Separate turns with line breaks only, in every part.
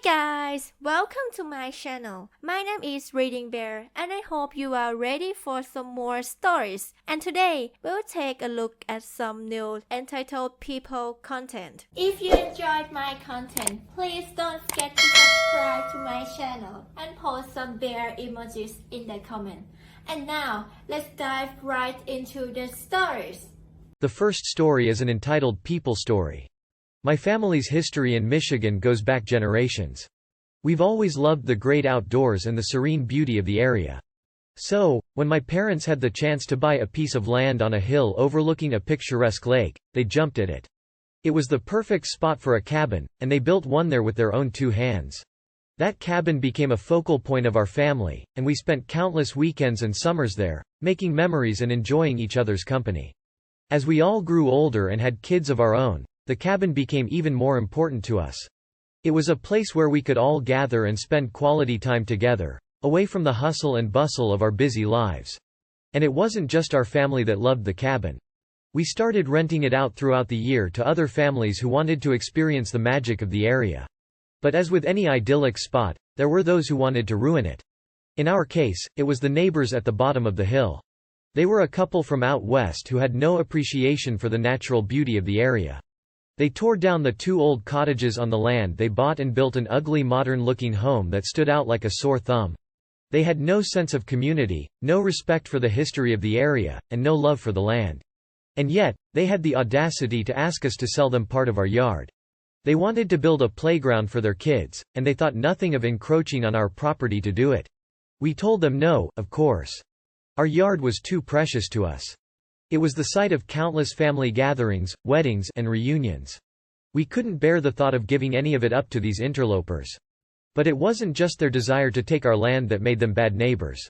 guys, welcome to my channel. My name is ReadingBear and I hope you are ready for some more stories. And today, we'll take a look at some new entitled people content. If you enjoyed my content, please don't forget to subscribe to my channel and post some bear emojis in the comment. And now, let's dive right into the stories.
The first story is an entitled people story. My family's history in Michigan goes back generations. We've always loved the great outdoors and the serene beauty of the area. So, when my parents had the chance to buy a piece of land on a hill overlooking a picturesque lake, they jumped at it. It was the perfect spot for a cabin, and they built one there with their own two hands. That cabin became a focal point of our family, and we spent countless weekends and summers there, making memories and enjoying each other's company. As we all grew older and had kids of our own, the cabin became even more important to us. It was a place where we could all gather and spend quality time together, away from the hustle and bustle of our busy lives. And it wasn't just our family that loved the cabin. We started renting it out throughout the year to other families who wanted to experience the magic of the area. But as with any idyllic spot, there were those who wanted to ruin it. In our case, it was the neighbors at the bottom of the hill. They were a couple from out west who had no appreciation for the natural beauty of the area. They tore down the two old cottages on the land they bought and built an ugly modern-looking home that stood out like a sore thumb. They had no sense of community, no respect for the history of the area, and no love for the land. And yet, they had the audacity to ask us to sell them part of our yard. They wanted to build a playground for their kids, and they thought nothing of encroaching on our property to do it. We told them no, of course. Our yard was too precious to us. It was the site of countless family gatherings, weddings, and reunions. We couldn't bear the thought of giving any of it up to these interlopers. But it wasn't just their desire to take our land that made them bad neighbors.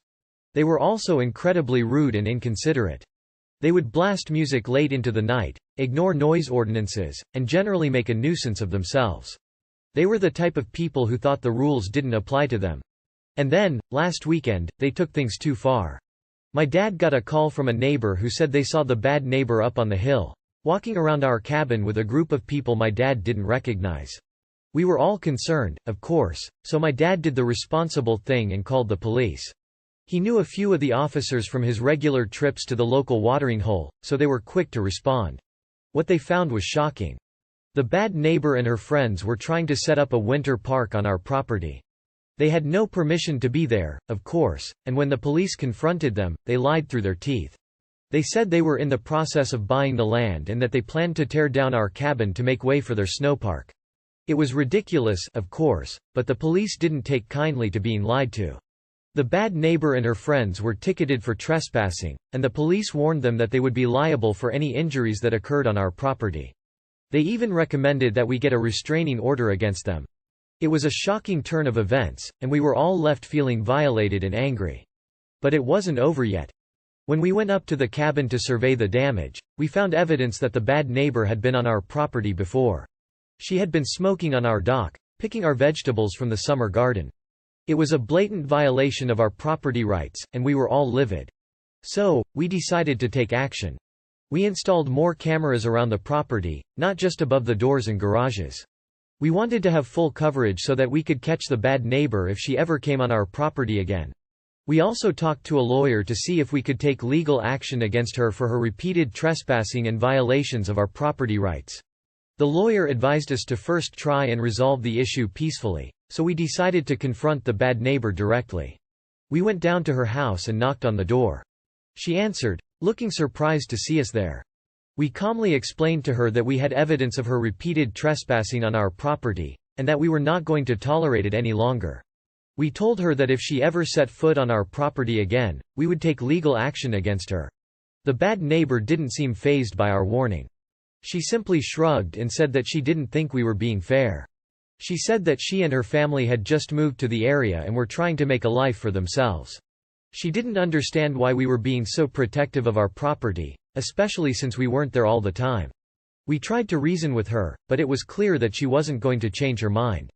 They were also incredibly rude and inconsiderate. They would blast music late into the night, ignore noise ordinances, and generally make a nuisance of themselves. They were the type of people who thought the rules didn't apply to them. And then, last weekend, they took things too far. My dad got a call from a neighbor who said they saw the bad neighbor up on the hill, walking around our cabin with a group of people my dad didn't recognize. We were all concerned, of course, so my dad did the responsible thing and called the police. He knew a few of the officers from his regular trips to the local watering hole, so they were quick to respond. What they found was shocking. The bad neighbor and her friends were trying to set up a winter park on our property. They had no permission to be there, of course, and when the police confronted them, they lied through their teeth. They said they were in the process of buying the land and that they planned to tear down our cabin to make way for their snowpark. It was ridiculous, of course, but the police didn't take kindly to being lied to. The bad neighbor and her friends were ticketed for trespassing, and the police warned them that they would be liable for any injuries that occurred on our property. They even recommended that we get a restraining order against them. It was a shocking turn of events, and we were all left feeling violated and angry. But it wasn't over yet. When we went up to the cabin to survey the damage, we found evidence that the bad neighbor had been on our property before. She had been smoking on our dock, picking our vegetables from the summer garden. It was a blatant violation of our property rights, and we were all livid. So, we decided to take action. We installed more cameras around the property, not just above the doors and garages. We wanted to have full coverage so that we could catch the bad neighbor if she ever came on our property again. We also talked to a lawyer to see if we could take legal action against her for her repeated trespassing and violations of our property rights. The lawyer advised us to first try and resolve the issue peacefully, so we decided to confront the bad neighbor directly. We went down to her house and knocked on the door. She answered, looking surprised to see us there. We calmly explained to her that we had evidence of her repeated trespassing on our property, and that we were not going to tolerate it any longer. We told her that if she ever set foot on our property again, we would take legal action against her. The bad neighbor didn't seem fazed by our warning. She simply shrugged and said that she didn't think we were being fair. She said that she and her family had just moved to the area and were trying to make a life for themselves. She didn't understand why we were being so protective of our property, especially since we weren't there all the time. We tried to reason with her, but it was clear that she wasn't going to change her mind.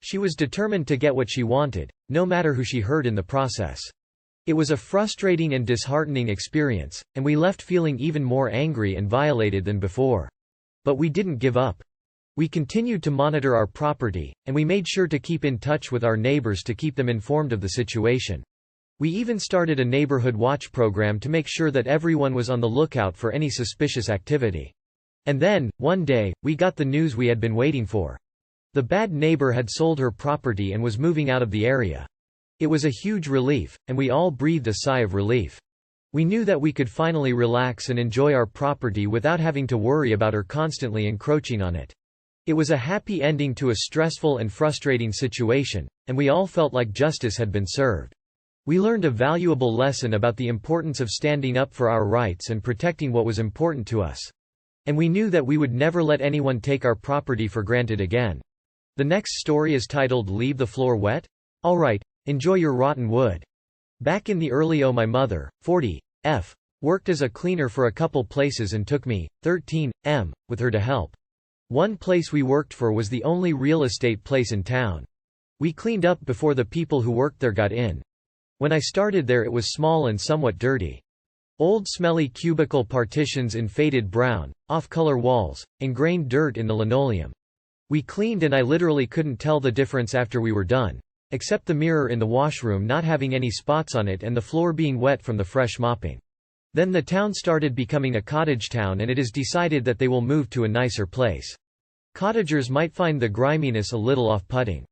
She was determined to get what she wanted, no matter who she hurt in the process. It was a frustrating and disheartening experience, and we left feeling even more angry and violated than before. But we didn't give up. We continued to monitor our property, and we made sure to keep in touch with our neighbors to keep them informed of the situation. We even started a neighborhood watch program to make sure that everyone was on the lookout for any suspicious activity. And then, one day, we got the news we had been waiting for. The bad neighbor had sold her property and was moving out of the area. It was a huge relief, and we all breathed a sigh of relief. We knew that we could finally relax and enjoy our property without having to worry about her constantly encroaching on it. It was a happy ending to a stressful and frustrating situation, and we all felt like justice had been served. We learned a valuable lesson about the importance of standing up for our rights and protecting what was important to us. And we knew that we would never let anyone take our property for granted again. The next story is titled Leave the Floor Wet? Alright, enjoy your rotten wood. Back in the early my mother, 40, worked as a cleaner for a couple places and took me, 13, with her to help. One place we worked for was the only real estate place in town. We cleaned up before the people who worked there got in. When I started there it was small and somewhat dirty. Old smelly cubicle partitions in faded brown, off-color walls, ingrained dirt in the linoleum. We cleaned and I literally couldn't tell the difference after we were done, except the mirror in the washroom not having any spots on it and the floor being wet from the fresh mopping. Then the town started becoming a cottage town and it is decided that they will move to a nicer place. Cottagers might find the griminess a little off-putting.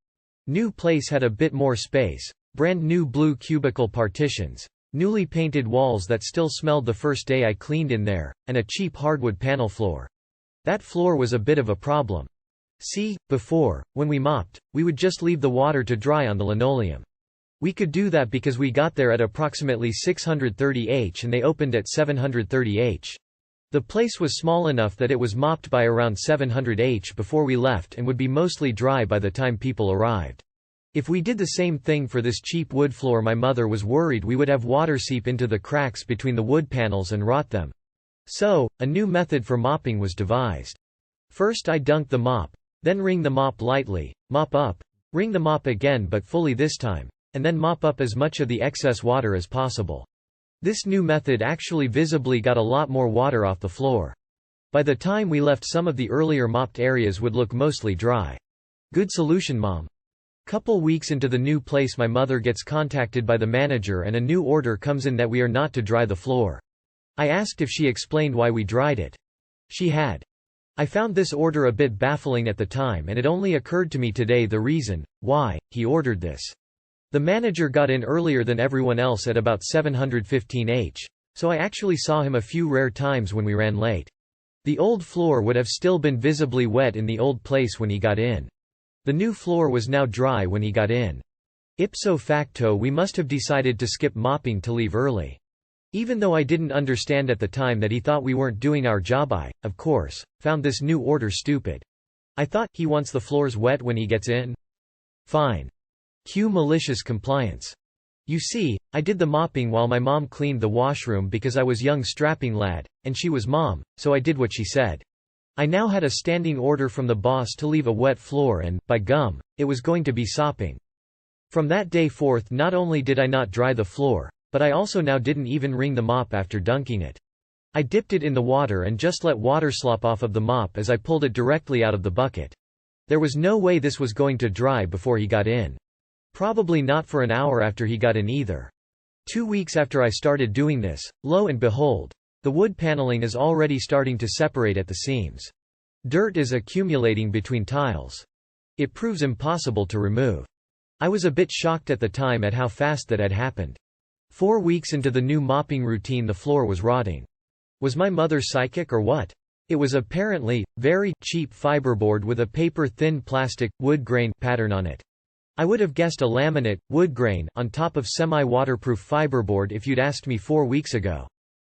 New place had a bit more space. Brand new blue cubicle partitions, newly painted walls that still smelled the first day I cleaned in there, and a cheap hardwood panel floor. That floor was a bit of a problem. See, before, when we mopped, we would just leave the water to dry on the linoleum. We could do that because we got there at approximately 630 H and they opened at 730 H. The place was small enough that it was mopped by around 700 H before we left and would be mostly dry by the time people arrived. If we did the same thing for this cheap wood floor, my mother was worried we would have water seep into the cracks between the wood panels and rot them. So, a new method for mopping was devised. First I dunk the mop, then wring the mop lightly, mop up, wring the mop again but fully this time, and then mop up as much of the excess water as possible. This new method actually visibly got a lot more water off the floor. By the time we left, some of the earlier mopped areas would look mostly dry. Good solution, Mom. Couple weeks into the new place my mother gets contacted by the manager and a new order comes in that we are not to dry the floor. I asked if she explained why we dried it. She had. I found this order a bit baffling at the time and it only occurred to me today the reason why he ordered this. The manager got in earlier than everyone else at about 715 H, so I actually saw him a few rare times when we ran late. The old floor would have still been visibly wet in the old place when he got in. The new floor was now dry when he got in. Ipso facto we must have decided to skip mopping to leave early. Even though I didn't understand at the time that he thought we weren't doing our job, I, of course, found this new order stupid. I thought, he wants the floors wet when he gets in? Fine. Cue malicious compliance. You see, I did the mopping while my mom cleaned the washroom because I was young strapping lad, and she was mom, so I did what she said. I now had a standing order from the boss to leave a wet floor and, by gum, it was going to be sopping. From that day forth not only did I not dry the floor, but I also now didn't even wring the mop after dunking it. I dipped it in the water and just let water slop off of the mop as I pulled it directly out of the bucket. There was no way this was going to dry before he got in. Probably not for an hour after he got in either. 2 weeks after I started doing this, lo and behold, the wood paneling is already starting to separate at the seams. Dirt is accumulating between tiles. It proves impossible to remove. I was a bit shocked at the time at how fast that had happened. 4 weeks into the new mopping routine the floor was rotting. Was my mother psychic or what? It was apparently very cheap fiberboard with a paper-thin plastic, wood grain pattern on it. I would have guessed a laminate, wood grain, on top of semi-waterproof fiberboard if you'd asked me 4 weeks ago.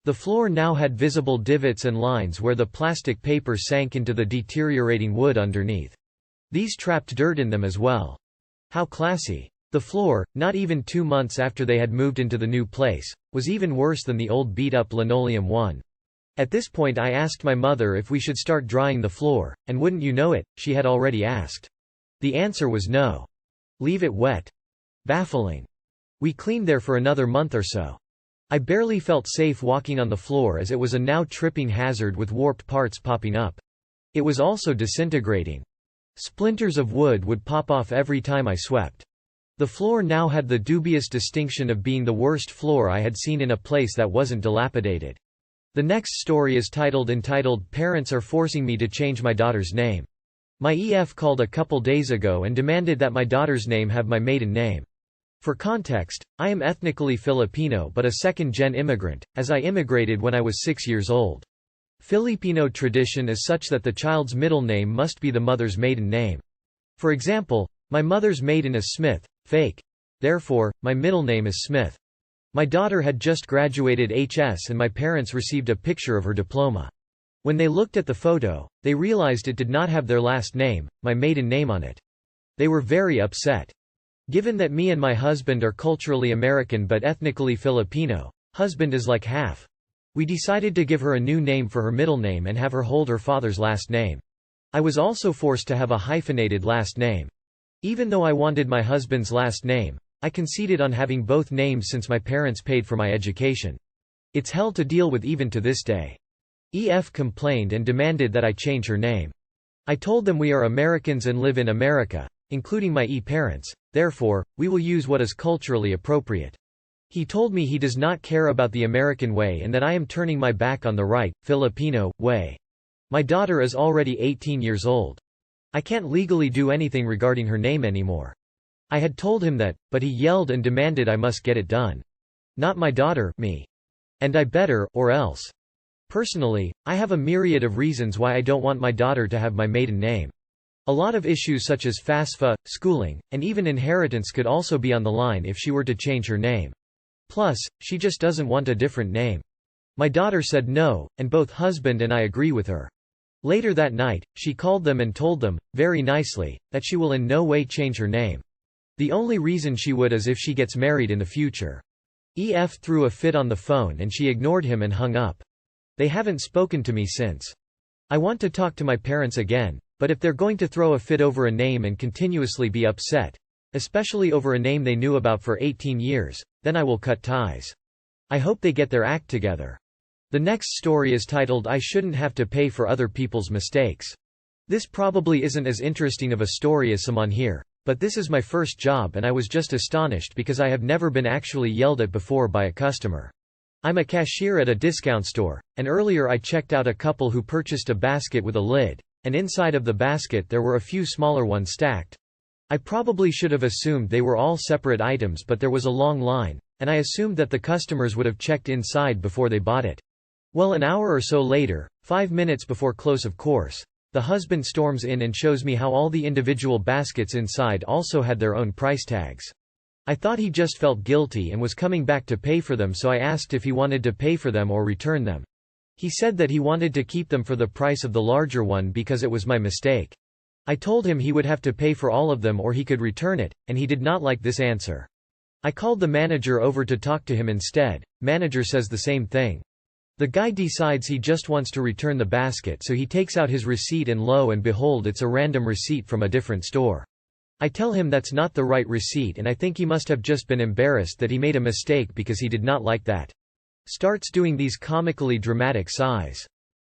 The floor now had visible divots and lines where the plastic paper sank into the deteriorating wood underneath. These trapped dirt in them as well. How classy. The floor, not even 2 months after they had moved into the new place, was even worse than the old beat-up linoleum one. At this point I asked my mother if we should start drying the floor, and wouldn't you know it, she had already asked. The answer was no. Leave it wet. Baffling. We cleaned there for another month or so. I barely felt safe walking on the floor as it was a now tripping hazard with warped parts popping up. It was also disintegrating. Splinters of wood would pop off every time I swept. The floor now had the dubious distinction of being the worst floor I had seen in a place that wasn't dilapidated. The next story is entitled Parents Are Forcing Me to Change My Daughter's Name. My EF called a couple days ago and demanded that my daughter's name have my maiden name. For context, I am ethnically Filipino but a second-gen immigrant, as I immigrated when I was 6 years old. Filipino tradition is such that the child's middle name must be the mother's maiden name. For example, my mother's maiden is Smith, fake. Therefore, my middle name is Smith. My daughter had just graduated HS and my parents received a picture of her diploma. When they looked at the photo, they realized it did not have their last name, my maiden name on it. They were very upset. Given that me and my husband are culturally American but ethnically Filipino, husband is like half, we decided to give her a new name for her middle name and have her hold her father's last name. I was also forced to have a hyphenated last name. Even though I wanted my husband's last name, I conceded on having both names since my parents paid for my education. It's hell to deal with even to this day. EF complained and demanded that I change her name. I told them we are Americans and live in America, including my parents, therefore, we will use what is culturally appropriate. He told me he does not care about the American way and that I am turning my back on the right, Filipino, way. My daughter is already 18 years old. I can't legally do anything regarding her name anymore. I had told him that, but he yelled and demanded I must get it done. Not my daughter, me. And I better, or else. Personally, I have a myriad of reasons why I don't want my daughter to have my maiden name. A lot of issues such as FAFSA, schooling, and even inheritance could also be on the line if she were to change her name. Plus, she just doesn't want a different name. My daughter said no, and both husband and I agree with her. Later that night, she called them and told them, very nicely, that she will in no way change her name. The only reason she would is if she gets married in the future. EF threw a fit on the phone and she ignored him and hung up. They haven't spoken to me since. I want to talk to my parents again, but if they're going to throw a fit over a name and continuously be upset, especially over a name they knew about for 18 years, then I will cut ties. I hope they get their act together. The next story is titled I Shouldn't Have to Pay for Other People's Mistakes. This probably isn't as interesting of a story as some on here, but this is my first job and I was just astonished because I have never been actually yelled at before by a customer. I'm a cashier at a discount store, and earlier I checked out a couple who purchased a basket with a lid, and inside of the basket there were a few smaller ones stacked. I probably should have assumed they were all separate items, but there was a long line, and I assumed that the customers would have checked inside before they bought it. Well, an hour or so later, 5 minutes before close of course, the husband storms in and shows me how all the individual baskets inside also had their own price tags. I thought he just felt guilty and was coming back to pay for them, so I asked if he wanted to pay for them or return them. He said that he wanted to keep them for the price of the larger one because it was my mistake. I told him he would have to pay for all of them or he could return it, and he did not like this answer. I called the manager over to talk to him instead. Manager says the same thing. The guy decides he just wants to return the basket, so he takes out his receipt and lo and behold, it's a random receipt from a different store. I tell him that's not the right receipt and I think he must have just been embarrassed that he made a mistake because he did not like that. Starts doing these comically dramatic sighs.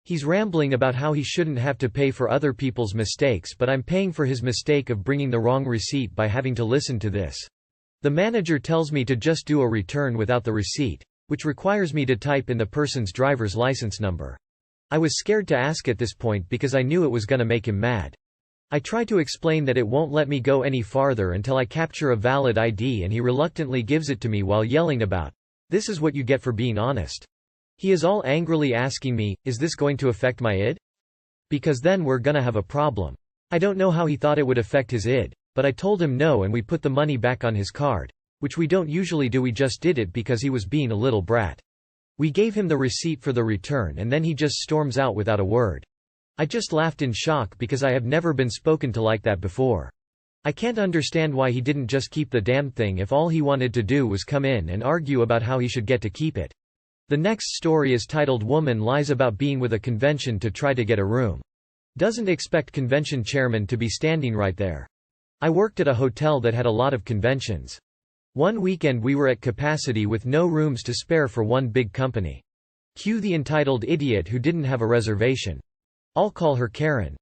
He's rambling about how he shouldn't have to pay for other people's mistakes, but I'm paying for his mistake of bringing the wrong receipt by having to listen to this. The manager tells me to just do a return without the receipt, which requires me to type in the person's driver's license number. I was scared to ask at this point because I knew it was gonna make him mad. I try to explain that it won't let me go any farther until I capture a valid ID, and he reluctantly gives it to me while yelling about, "This is what you get for being honest." He is all angrily asking me, "Is this going to affect my ID? Because then we're gonna have a problem." I don't know how he thought it would affect his ID, but I told him no and we put the money back on his card, which we don't usually do. We just did it because he was being a little brat. We gave him the receipt for the return and then he just storms out without a word. I just laughed in shock because I have never been spoken to like that before. I can't understand why he didn't just keep the damn thing if all he wanted to do was come in and argue about how he should get to keep it. The next story is titled Woman Lies About Being with a Convention to Try to Get a Room. Doesn't expect convention chairman to be standing right there. I worked at a hotel that had a lot of conventions. One weekend we were at capacity with no rooms to spare for one big company. Cue the entitled idiot who didn't have a reservation. I'll call her Karen.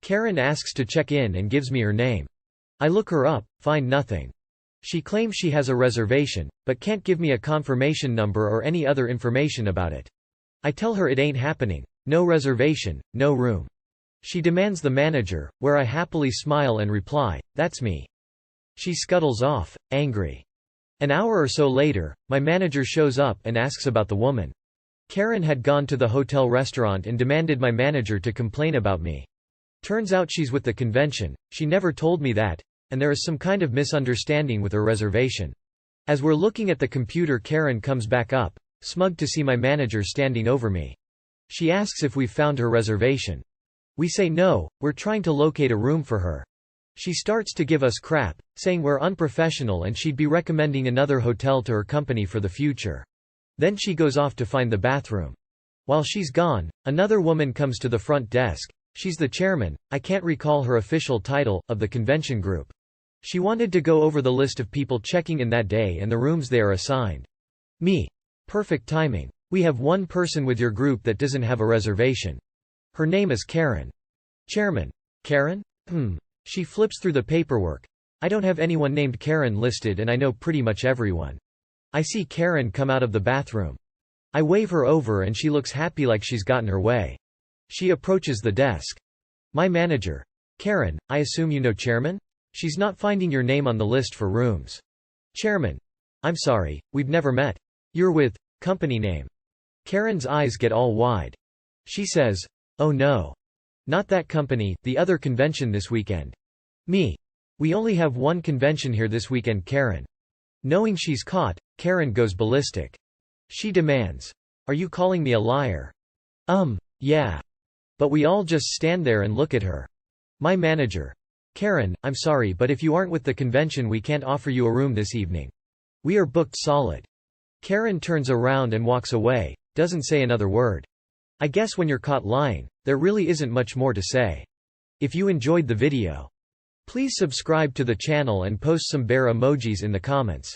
Karen asks to check in and gives me her name. I look her up, find nothing. She claims she has a reservation, but can't give me a confirmation number or any other information about it. I tell her it ain't happening. No reservation, no room. She demands the manager, where I happily smile and reply, "That's me." She scuttles off, angry. An hour or so later, my manager shows up and asks about the woman. Karen had gone to the hotel restaurant and demanded my manager to complain about me. Turns out she's with the convention, she never told me that, and there is some kind of misunderstanding with her reservation. As we're looking at the computer, Karen comes back up, smug to see my manager standing over me. She asks if we've found her reservation. We say no, we're trying to locate a room for her. She starts to give us crap, saying we're unprofessional and she'd be recommending another hotel to her company for the future. Then she goes off to find the bathroom. While she's gone, another woman comes to the front desk. She's the chairman, I can't recall her official title, of the convention group. She wanted to go over the list of people checking in that day and the rooms they are assigned. Me. Perfect timing. We have one person with your group that doesn't have a reservation. Her name is Karen. Chairman. Karen? She flips through the paperwork. I don't have anyone named Karen listed and I know pretty much everyone. I see Karen come out of the bathroom. I wave her over and she looks happy like she's gotten her way. She approaches the desk. My manager. Karen, I assume you know Chairman? She's not finding your name on the list for rooms. Chairman. I'm sorry, we've never met. You're with, company name. Karen's eyes get all wide. She says, oh no. Not that company, the other convention this weekend. Me. We only have one convention here this weekend, Karen. Knowing she's caught, Karen goes ballistic. She demands, are you calling me a liar? Yeah. But we all just stand there and look at her. My manager. Karen, I'm sorry but if you aren't with the convention we can't offer you a room this evening. We are booked solid. Karen turns around and walks away, doesn't say another word. I guess when you're caught lying, there really isn't much more to say. If you enjoyed the video, please subscribe to the channel and post some bear emojis in the comments.